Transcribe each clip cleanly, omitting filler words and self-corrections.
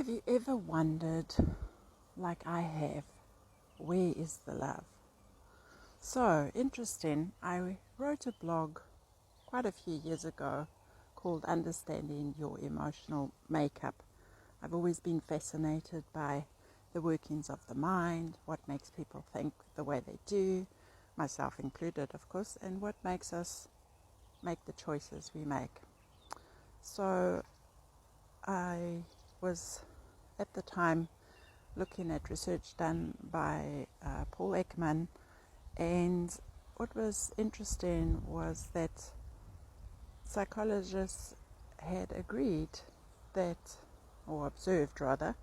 Have you ever wondered, like I have, where is the love? So, interesting, I wrote a blog quite a few years ago called Understanding Your Emotional Makeup. I've always been fascinated by the workings of the mind, what makes people think the way they do, myself included, of course, and what makes us make the choices we make. So, I was at the time looking at research done by Paul Ekman, and what was interesting was that psychologists had agreed that, or observed rather,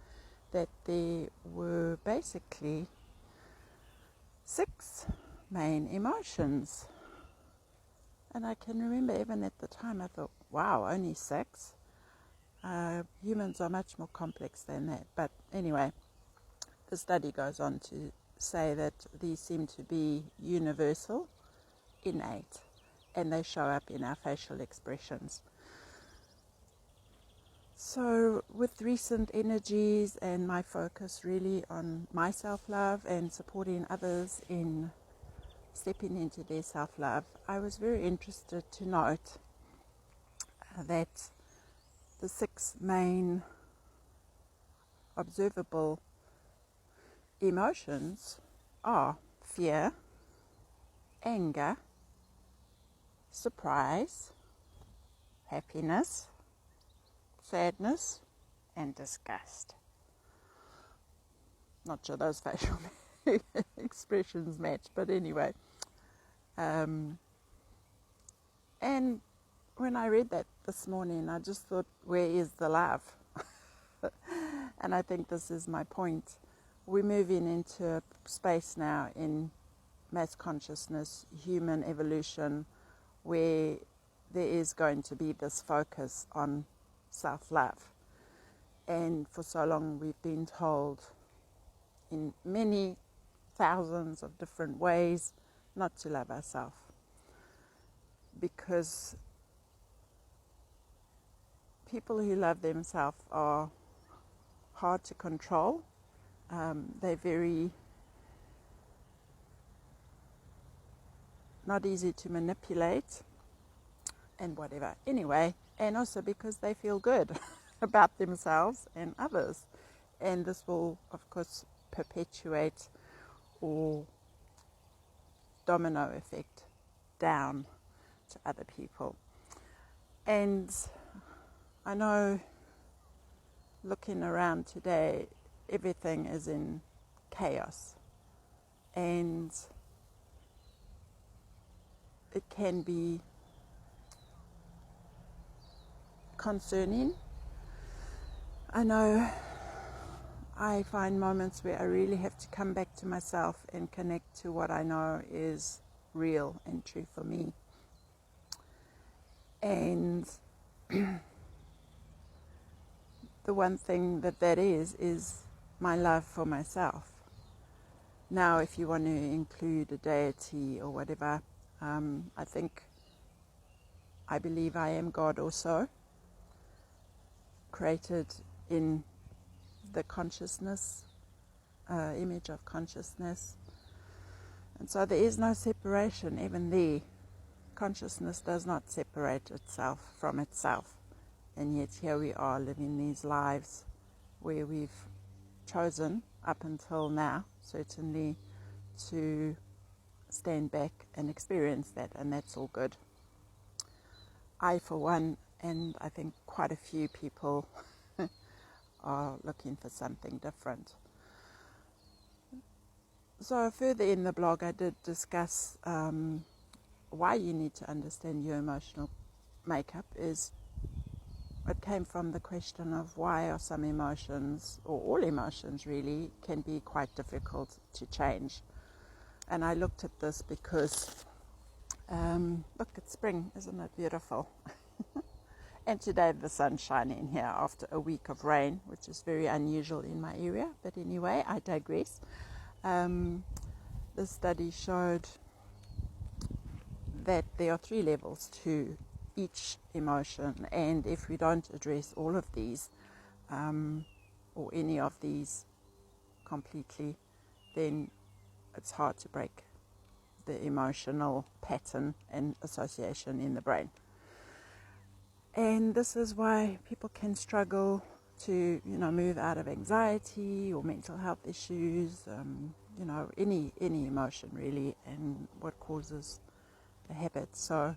that there were basically 6 main emotions. And I can remember even at the time I thought, wow, only 6? Humans are much more complex than that. But anyway, the study goes on to say that these seem to be universal, innate, and they show up in our facial expressions. So with recent energies and my focus really on my self-love and supporting others in stepping into their self-love, I was very interested to note that the 6 main observable emotions are fear, anger, surprise, happiness, sadness, and disgust. Not sure those facial expressions match, but anyway. And when I read that this morning, I just thought, where is the love? And I think this is my point. We're moving into a space now in mass consciousness, human evolution, where there is going to be this focus on self-love. And for so long we've been told in many thousands of different ways not to love ourselves, because people who love themselves are hard to control. They're very not easy to manipulate and whatever. Anyway, and also because they feel good about themselves and others. And this will, of course, perpetuate or domino effect down to other people. And I know, looking around today, everything is in chaos. And it can be concerning. I know I find moments where I really have to come back to myself and connect to what I know is real and true for me. And the one thing that is my love for myself. Now, if you want to include a deity or whatever, I believe I am God also, created in the consciousness, image of consciousness. And so there is no separation. Even there, consciousness does not separate itself from itself. And yet here we are living these lives where we've chosen, up until now, certainly, to stand back and experience that, and that's all good. I, for one, and I think quite a few people are looking for something different. So further in the blog, I did discuss why you need to understand your emotional makeup. It came from the question of why are some emotions, or all emotions really, can be quite difficult to change. And I looked at this because, look, it's spring, isn't it beautiful? And today the sun's shining here after a week of rain, which is very unusual in my area. But anyway, I digress. The study showed that there are 3 levels to each emotion, and if we don't address all of these, or any of these completely, then it's hard to break the emotional pattern and association in the brain. And this is why people can struggle to, move out of anxiety or mental health issues, any emotion really, and what causes the habit. So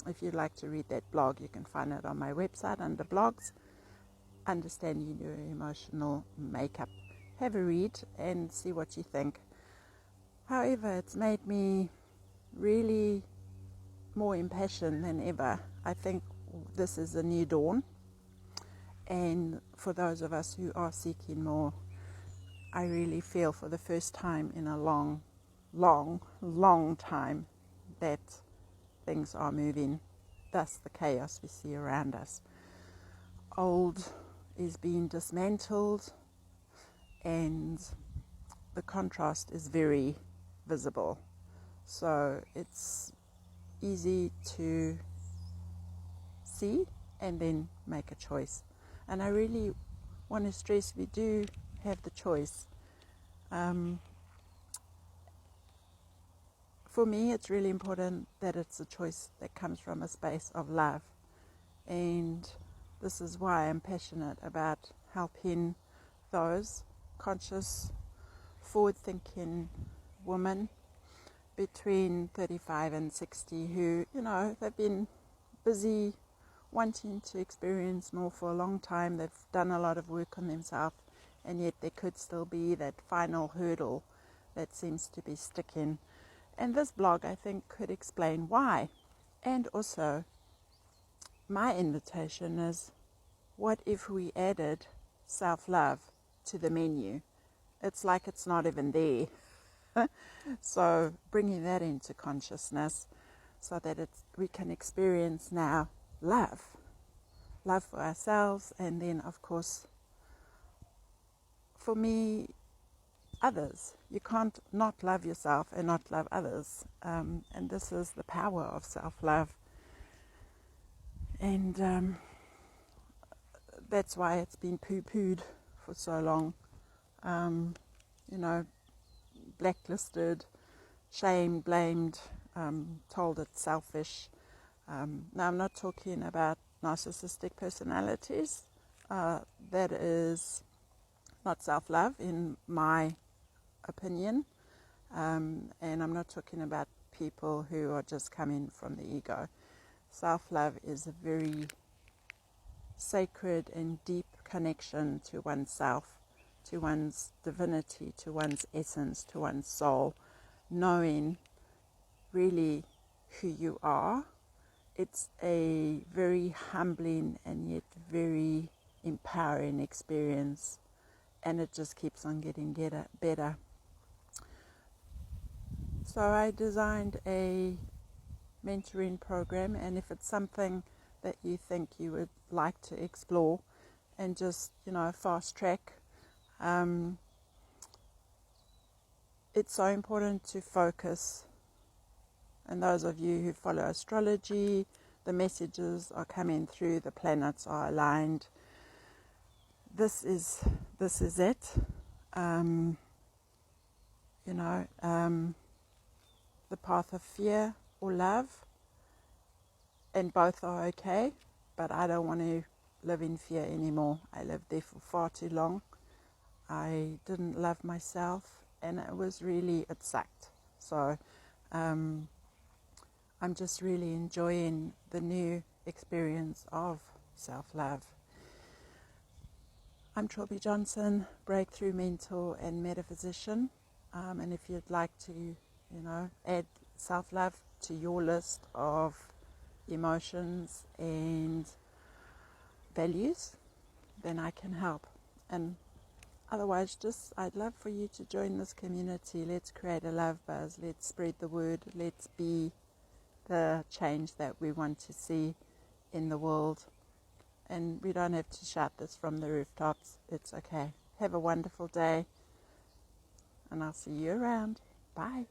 if you'd like to read that blog, you can find it on my website under blogs, Understanding Your Emotional Makeup. Have a read and see what you think. However, it's made me really more impassioned than ever. I think this is a new dawn, and for those of us who are seeking more, I really feel for the first time in a long time that things are moving, thus the chaos we see around us. Old is being dismantled, and the contrast is very visible. So it's easy to see and then make a choice. And I really want to stress we do have the choice. For me, it's really important that it's a choice that comes from a space of love. And this is why I'm passionate about helping those conscious, forward-thinking women between 35 and 60 who, they've been busy wanting to experience more for a long time. They've done a lot of work on themselves, and yet there could still be that final hurdle that seems to be sticking. And this blog, I think, could explain why. And also, my invitation is, what if we added self-love to the menu? It's like it's not even there. So bringing that into consciousness so that we can experience now love for ourselves, and then of course for me, others. You can't not love yourself and not love others, and this is the power of self-love, and that's why it's been poo-pooed for so long, blacklisted, shamed, blamed, told it's selfish. Now, I'm not talking about narcissistic personalities. That is not self-love, in my opinion. And I'm not talking about people who are just coming from the ego. Self-love is a very sacred and deep connection to oneself, to one's divinity, to one's essence, to one's soul, knowing really who you are. It's a very humbling and yet very empowering experience, and it just keeps on getting better. So I designed a mentoring program, and if it's something that you think you would like to explore and just, fast track, it's so important to focus. And those of you who follow astrology, the messages are coming through, the planets are aligned. This is it. The path of fear or love, and both are okay, but I don't want to live in fear anymore. I lived there for far too long. I didn't love myself, and it sucked. So I'm just really enjoying the new experience of self-love. I'm Trilby Johnson, breakthrough mentor and metaphysician. And if you'd like to, add self-love to your list of emotions and values, then I can help. And otherwise, I'd love for you to join this community. Let's create a love buzz. Let's spread the word. Let's be the change that we want to see in the world. And we don't have to shout this from the rooftops. It's okay. Have a wonderful day, and I'll see you around. Bye.